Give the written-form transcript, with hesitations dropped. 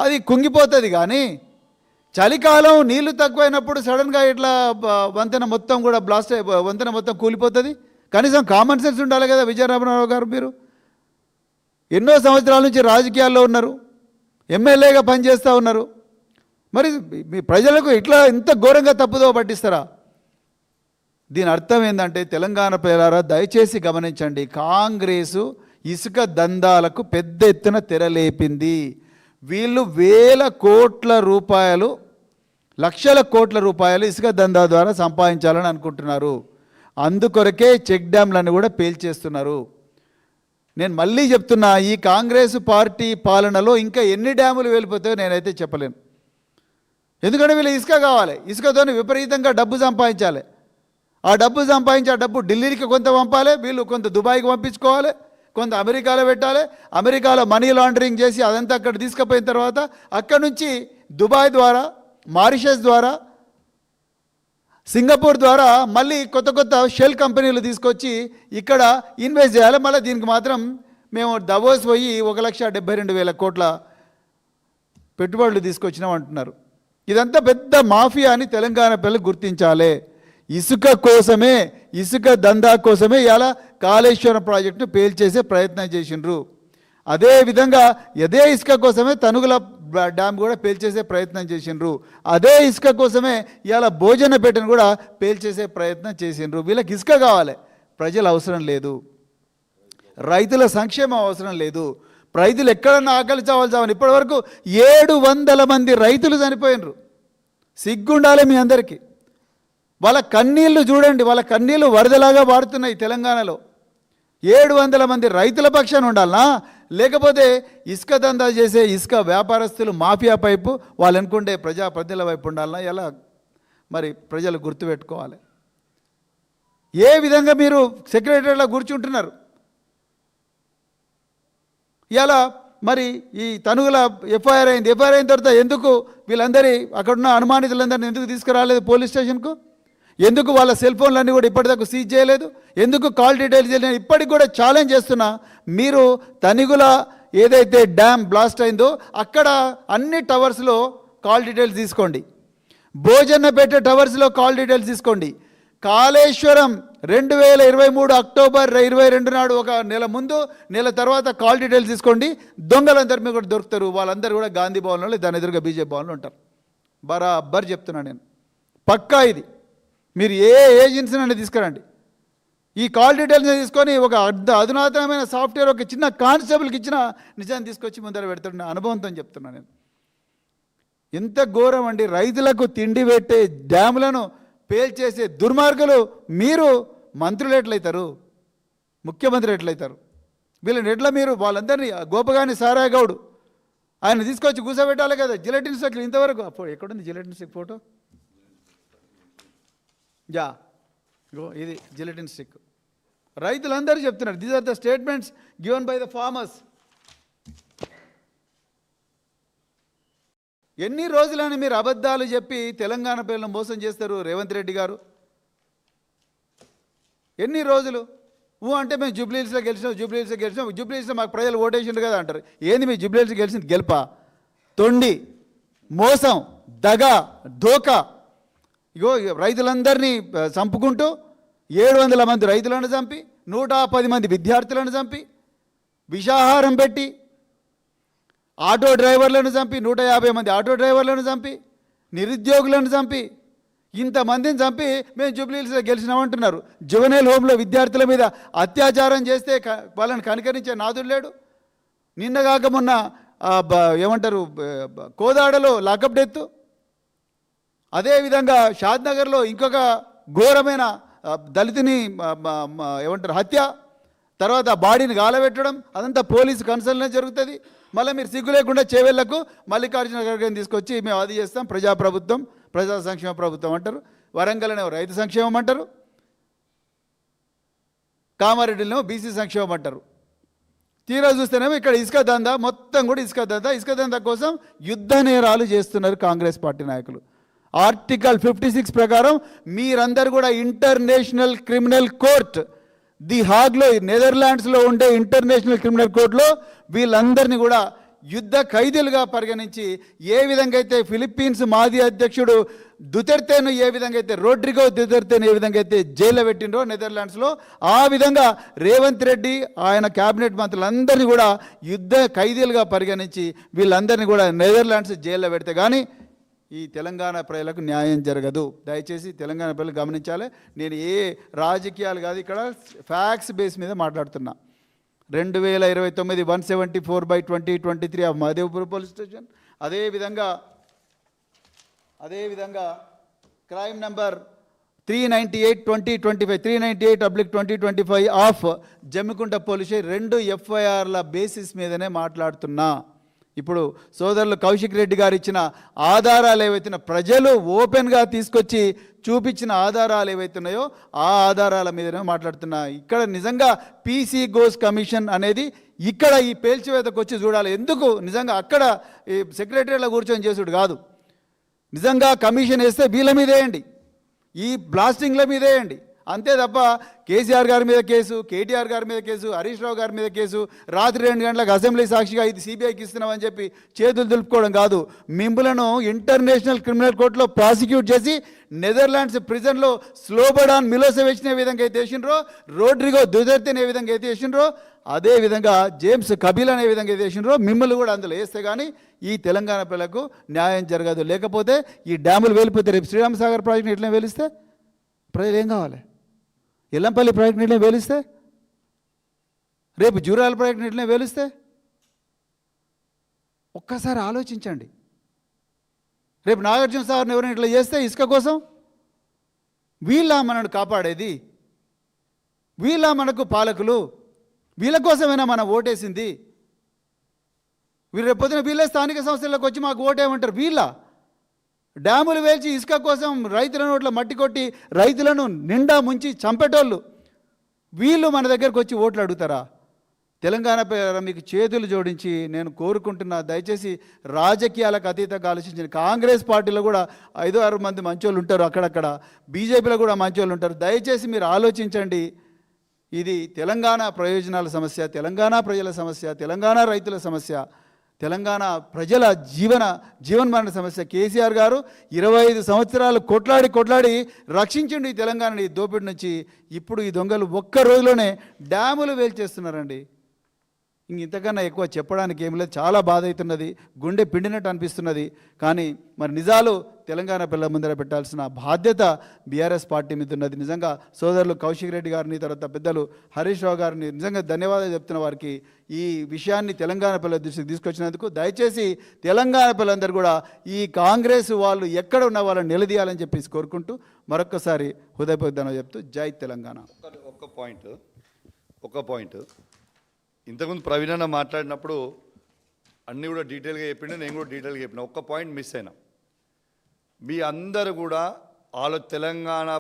అది కుంగిపోతుంది. కానీ చలికాలం నీళ్లు తక్కువైనప్పుడు సడన్గా ఇట్లా వంతెన మొత్తం కూడా బ్లాస్ట్ వంతెన మొత్తం కూలిపోతుంది. కనీసం కామన్ సెన్స్ ఉండాలి కదా విజయరామరావు గారు. మీరు ఎన్నో సంవత్సరాల నుంచి రాజకీయాల్లో ఉన్నారు, ఎమ్మెల్యేగా పనిచేస్తూ ఉన్నారు. మరి మీ ప్రజలకు ఇట్లా ఇంత ఘోరంగా తప్పుదో పట్టిస్తారా? దీని అర్థం ఏంటంటే తెలంగాణ ప్రజలారా దయచేసి గమనించండి, కాంగ్రెసు ఇసుక దందాలకు పెద్ద ఎత్తున తెరలేపింది. వీళ్ళు వేల కోట్ల రూపాయలు, లక్షల కోట్ల రూపాయలు ఇసుక దందా ద్వారా సంపాదించాలని అనుకుంటున్నారు. అందుకొరకే చెక్ డ్యాంలను కూడా పేల్చేస్తున్నారు. నేను మళ్ళీ చెప్తున్నా, ఈ కాంగ్రెస్ పార్టీ పాలనలో ఇంకా ఎన్ని డ్యాములు వెళ్ళిపోతాయో నేనైతే చెప్పలేను. ఎందుకంటే వీళ్ళు ఇసుక కావాలి, ఇసుకతో విపరీతంగా డబ్బు సంపాదించాలి. ఆ డబ్బు సంపాదించి ఆ డబ్బు ఢిల్లీకి కొంత పంపాలి, వీళ్ళు కొంత దుబాయ్కి పంపించుకోవాలి, కొంత అమెరికాలో పెట్టాలి. అమెరికాలో మనీ లాండరింగ్ చేసి అదంతా అక్కడ తీసుకుపోయిన తర్వాత అక్కడ నుంచి దుబాయ్ ద్వారా, మారిషస్ ద్వారా, సింగపూర్ ద్వారా మళ్ళీ కొత్త కొత్త షెల్ కంపెనీలు తీసుకొచ్చి ఇక్కడ ఇన్వెస్ట్ చేయాలి. మళ్ళీ దీనికి మాత్రం మేము దవోస్ పోయి 1,72,000 కోట్ల పెట్టుబడులు తీసుకొచ్చినాం అంటున్నారు. ఇదంతా పెద్ద మాఫియా అని తెలంగాణ పిల్లలు గుర్తించాలి. ఇసుక కోసమే, ఇసుక దందా కోసమే ఇలా కాళేశ్వరం ప్రాజెక్టును పేల్చేసే ప్రయత్నం చేసిండ్రు. అదేవిధంగా అదే ఇసుక కోసమే తనుగుల డ్యామ్ కూడా పేల్చేసే ప్రయత్నం చేసిండ్రు. అదే ఇసుక కోసమే ఇలా భోజనపేటను కూడా పేల్చేసే ప్రయత్నం చేసిండ్రు. వీళ్ళకి ఇసుక కావాలి, ప్రజల అవసరం లేదు, రైతుల సంక్షేమం అవసరం లేదు. రైతులు ఎక్కడన్నా ఆకలి చావని ఇప్పటివరకు 700 మంది రైతులు చనిపోయినరు. సిగ్గుండాలి మీ అందరికీ. వాళ్ళ కన్నీళ్లు చూడండి, వాళ్ళ కన్నీళ్లు వరదలాగా పారుతున్నాయి తెలంగాణలో. 700 మంది రైతుల పక్షాన ఉండాలనా, లేకపోతే ఇసుక దందా చేసే ఇసుక వ్యాపారస్తులు మాఫియా వైపు, వాళ్ళు అనుకుంటే ప్రజాప్రతినిధుల వైపు ఉండాలనా? ఎలా మరి ప్రజలు గుర్తుపెట్టుకోవాలి. ఏ విధంగా మీరు సెక్రటరీలో కూర్చుంటున్నారు? ఇలా మరి ఈ తనుగుల ఎఫ్ఐఆర్ అయింది. ఎఫ్ఐఆర్ అయిన తర్వాత ఎందుకు వీళ్ళందరి అక్కడున్న అనుమానితులందరినీ ఎందుకు తీసుకురాలేదు పోలీస్ స్టేషన్కు? ఎందుకు వాళ్ళ సెల్ ఫోన్లన్నీ కూడా ఇప్పటిదాకా సీజ్ చేయలేదు? ఎందుకు కాల్ డీటెయిల్స్ చేయలేదు? ఇప్పటికి కూడా ఛాలెంజ్ చేస్తున్నా, మీరు తనుగుల ఏదైతే డ్యామ్ బ్లాస్ట్ అయిందో అక్కడ అన్ని టవర్స్లో కాల్ డీటెయిల్స్ తీసుకోండి. భోజనపేట టవర్స్లో కాల్ డీటెయిల్స్ తీసుకోండి. కాళేశ్వరం 2023 అక్టోబర్ 22 నాడు ఒక నెల ముందు, నెల తర్వాత కాల్ డీటెయిల్స్ తీసుకోండి. దొంగలందరూ మీకు కూడా దొరుకుతారు. వాళ్ళందరూ కూడా గాంధీ భవన్లో, దాని ఎదురుగా బీజేపీ భవన్లో ఉంటారు. బరాబర్ చెప్తున్నాను నేను, పక్కా ఇది. మీరు ఏ ఏజెన్సీని తీసుకురండి, ఈ కాల్ డీటెయిల్స్ తీసుకొని ఒక అధునాతనమైన సాఫ్ట్వేర్ ఒక చిన్న కానిస్టేబుల్కి ఇచ్చిన నిజాన్ని తీసుకొచ్చి ముందర పెడుతున్న అనుభవంతో చెప్తున్నాను నేను. ఎంత ఘోరం అండి! రైతులకు తిండి పెట్టే డ్యాములను పేల్చేసే దుర్మార్గులు మీరు. మంత్రులు ఎట్లయితారు, ముఖ్యమంత్రి ఎట్లయితారు? వీళ్ళని ఎట్లా మీరు వాళ్ళందరినీ, గోపగాని సారాయ గౌడ్ ఆయన తీసుకొచ్చి కూర్చోబెట్టాలి కదా. జిలెటిన్ స్టిక్ ఇంతవరకు ఎక్కడుంది జిలెటిన్ స్టిక్ ఫోటో? ఇది జిలెటిన్ స్టిక్. రైతులందరూ చెప్తున్నారు, these are the statements given by the farmers. ఎన్ని రోజులని మీరు అబద్ధాలు చెప్పి తెలంగాణ ప్రజలను మోసం చేస్తారు రేవంత్ రెడ్డి గారు? ఎన్ని రోజులు? అంటే మేము జూబ్లీహిల్స్లో గెలిచినాం, జూబ్లీహిల్స్లో మాకు ప్రజలు ఓటేసిండ్రు కదా అంటారు. ఏంది మీ జూబ్లీహిల్స్ గెలిచింది? గెలుపా? తొండి, మోసం, దగ, ధోకా. ఇగో రైతులందరినీ చంపుకుంటూ 700 మంది రైతులను చంపి, 110 మంది విద్యార్థులను చంపి, విషాహారం పెట్టి, ఆటో డ్రైవర్లను చంపి, 150 మంది ఆటో డ్రైవర్లను చంపి, నిరుద్యోగులను చంపి, ఇంతమందిని చంపి మేము జూబ్లీహిల్స్లో గెలిచినామంటున్నారు. జువెనైల్ హోమ్లో విద్యార్థుల మీద అత్యాచారం చేస్తే వాళ్ళని కనికరించే నాదుడు లేడు. నిన్నగాక మొన్న ఏమంటారు కోదాడలో లాకప్ డెత్, అదేవిధంగా షాద్నగర్లో ఇంకొక ఘోరమైన దళితుని ఏమంటారు హత్య, తర్వాత బాడీని గాలబెట్టడం, అదంతా పోలీసు కన్సల్నే జరుగుతుంది. మళ్ళీ మీరు సిగ్గు లేకుండా చేవెళ్లకు మల్లికార్జున ఖర్గేని తీసుకొచ్చి మేము అది చేస్తాం, ప్రజాప్రభుత్వం, ప్రజా సంక్షేమ ప్రభుత్వం అంటారు. వరంగల్నే రైతు సంక్షేమం అంటారు, కామారెడ్డిలో బీసీ సంక్షేమం అంటారు. తీరా చూస్తేనేమో ఇక్కడ ఇసుక దందా, మొత్తం కూడా ఇసుక దందా కోసం యుద్ధ నేరాలు చేస్తున్నారు కాంగ్రెస్ పార్టీ నాయకులు. ఆర్టికల్ 56 ప్రకారం మీరందరూ కూడా ఇంటర్నేషనల్ క్రిమినల్ కోర్ట్, ది హాగ్లో, నెదర్లాండ్స్లో ఉండే ఇంటర్నేషనల్ క్రిమినల్ కోర్టులో వీళ్ళందరినీ కూడా యుద్ధ ఖైదీలుగా పరిగణించి ఏ విధంగా అయితే ఫిలిప్పీన్స్ మాజీ అధ్యక్షుడు దుతెర్తేను ఏ విధంగా అయితే రోడ్రిగో దుతెర్తేను ఏ విధంగా అయితే జైల్లో పెట్టిండ్రో నెదర్లాండ్స్లో, ఆ విధంగా రేవంత్ రెడ్డి ఆయన క్యాబినెట్ మంత్రులందరినీ కూడా యుద్ధ ఖైదీలుగా పరిగణించి వీళ్ళందరినీ కూడా నెదర్లాండ్స్ జైల్లో పెడితే కానీ ఈ తెలంగాణ ప్రజలకు న్యాయం జరగదు. దయచేసి తెలంగాణ ప్రజలు గమనించాలి. నేను ఏ రాజకీయాలు కాదు, ఇక్కడ ఫ్యాక్ట్స్ బేస్ మీద మాట్లాడుతున్నా. 2029 174/2023 ఆఫ్ మహదేవ్పూర్ పోలీస్ స్టేషన్, అదేవిధంగా crime number 398/2025 398/2025 of Jammikunta police station 2 ఎఫ్ఐఆర్ల బేసిస్ మీదనే మాట్లాడుతున్నా. ఇప్పుడు సోదరులు కౌశిక్ రెడ్డి గారు ఇచ్చిన ఆధారాలు ఏవైతున్నాయో, ప్రజలు ఓపెన్గా తీసుకొచ్చి చూపించిన ఆధారాలు ఏవైతున్నాయో ఆ ఆధారాల మీదనే మాట్లాడుతున్నా. ఇక్కడ నిజంగా పీసీ గోస్ కమిషన్ అనేది ఇక్కడ ఈ పేల్చివేతకు వచ్చి చూడాలి. ఎందుకు నిజంగా అక్కడ ఈ సెక్రటరీలో కూర్చొని చేసుడు కాదు. నిజంగా కమిషన్ వేస్తే వీళ్ళ మీద వేయండి, ఈ బ్లాస్టింగ్ల మీద వేయండి, అంతే తప్ప కేసీఆర్ గారి మీద కేసు, కేటీఆర్ గారి మీద కేసు, హరీష్ రావు గారి మీద కేసు, రాత్రి 2 గంటలకు అసెంబ్లీ సాక్షిగా ఇది సిబిఐకి ఇస్తున్నామని చెప్పి చేతులు దులుపుకోవడం కాదు. మిమ్మలను ఇంటర్నేషనల్ క్రిమినల్ కోర్టులో ప్రాసిక్యూట్ చేసి నెదర్లాండ్స్ ప్రిజన్లో స్లోబడాన్ మిలోసెవిచ్ని ఏ విధంగా అయితే వేసిండ్రో, రోడ్రిగో దుతెర్తేని ఏ విధంగా అయితే వేసిండ్రో, అదేవిధంగా జేమ్స్ కబీలాని ఏ విధంగా అయితే వేసిండ్రో మిమ్మల్ని కూడా అందులో వేస్తే కానీ ఈ తెలంగాణ పిల్లలకు న్యాయం జరగదు. లేకపోతే ఈ డ్యాములు వెళ్ళిపోతే రేపు శ్రీరామ్ సాగర్ ప్రాజెక్ట్ని ఎట్లా వెలిస్తే ప్రజలు ఏం కావాలి? ఎల్లంపల్లి ప్రాజెక్ట్ నీటిని వేలిస్తే, రేపు జూరాల ప్రాజెక్ట్ నీటిని వేలిస్తే ఒక్కసారి ఆలోచించండి. రేపు నాగార్జున సాగర్ని ఎవరైనా ఇట్లా చేస్తే ఇసుక కోసం వీళ్ళ మనను కాపాడేది, వీళ్ళ మనకు పాలకులు, వీళ్ళ కోసమైనా మనం ఓటేసింది. వీళ్ళు రేపొద్దున వీళ్ళే స్థానిక సంస్థలకు వచ్చి మాకు ఓటేయమంటారు. వీళ్ళ డ్యాములు వేల్చి ఇసుక కోసం రైతుల నోట్ల మట్టి కొట్టి రైతులను నిండా ముంచి చంపేటోళ్ళు వీళ్ళు మన దగ్గరకు వచ్చి ఓట్లు అడుగుతారా? తెలంగాణ మీకు చేతులు జోడించి నేను కోరుకుంటున్నా, దయచేసి రాజకీయాలకు అతీతంగా ఆలోచించండి. కాంగ్రెస్ పార్టీలో కూడా 5-6 మంది మంచోళ్ళు ఉంటారు, అక్కడక్కడ బీజేపీలో కూడా మంచోళ్ళు ఉంటారు. దయచేసి మీరు ఆలోచించండి. ఇది తెలంగాణ ప్రయోజనాల సమస్య, తెలంగాణ ప్రజల సమస్య, తెలంగాణ రైతుల సమస్య, తెలంగాణ ప్రజల జీవన్మరణ సమస్య. కేసీఆర్ గారు 25 సంవత్సరాలు కొట్లాడి రక్షించండి ఈ తెలంగాణని ఈ దోపిడి నుంచి. ఇప్పుడు ఈ దొంగలు ఒక్క రోజులోనే డ్యాములు వేల్చేస్తున్నారండి. ఇంతకన్నా ఎక్కువ చెప్పడానికి ఏం లేదు. చాలా బాధ అవుతున్నది, గుండె పిండినట్టు అనిపిస్తున్నది. కానీ మరి నిజాలు తెలంగాణ పిల్లల ముందర పెట్టాల్సిన బాధ్యత బీఆర్ఎస్ పార్టీ మీద ఉన్నది. నిజంగా సోదరులు కౌశిక్ రెడ్డి గారిని, తర్వాత పెద్దలు హరీష్ రావు గారిని నిజంగా ధన్యవాదాలు చెప్తున్న వారికి, ఈ విషయాన్ని తెలంగాణ పిల్లల దృష్టికి తీసుకొచ్చినందుకు. దయచేసి తెలంగాణ పిల్లలందరూ కూడా ఈ కాంగ్రెస్ వాళ్ళు ఎక్కడ ఉన్న వాళ్ళని నిలదీయాలని చెప్పేసి కోరుకుంటూ మరొక్కసారి హృదయపూర్వకంగా చెప్తూ జై తెలంగాణ. ఒక పాయింట్ ఇంతకుముందు ప్రవీణ్ అన్న మాట్లాడినప్పుడు అన్నీ కూడా డీటెయిల్గా చెప్పిండే, నేను కూడా డీటెయిల్గా చెప్పిన. ఒక్క పాయింట్ మిస్ అయినా. మీ అందరు కూడా తెలంగాణ